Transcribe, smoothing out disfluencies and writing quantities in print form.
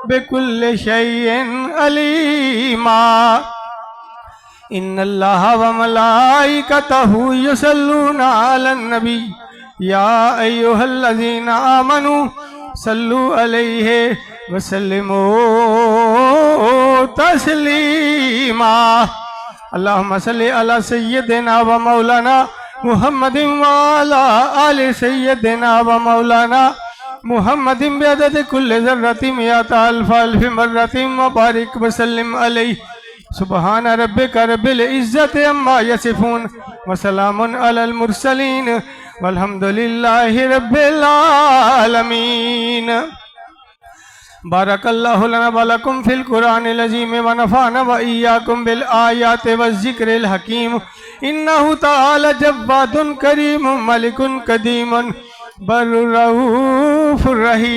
बिकुल्लि शैइन अलीमा। इन्नल्लाह व मलाइकतहु युसल्लूना अलन नबी या अय्युहल्लज़ीना आमनू सल्लु अलैहि व सल्लिमू तस्लीमा। अल्लाहुम्मा सल्लि अला सय्यिदिना व मौलाना मुहम्मदिन व अला आलि सय्यिदिना व मौलाना मुहम्मदिन बिअदद कुल्लि ज़र्रतिन मिअता अल्फ़ अल्फ़ि मर्रतिन व बारिक व सल्लिम अलैहि। सुबहान रब्बिका रब्बिल इज़्ज़ति अम्मा यसिफून व सलामुन अलल मुरसलीन वल्हम्दुलिल्लाहि रब्बिल आलमीन। बारकल्लाहु लना व लकुम फिल कुरानिल अज़ीम व नफ़अना व इय्याकुम बिल आयाति व ज़िक्रिल हकीम। इन्नहु तआला जव्वादुन करीमुन मलिकुन कदीमुन बर्रुर रऊफ़ुर रहीम।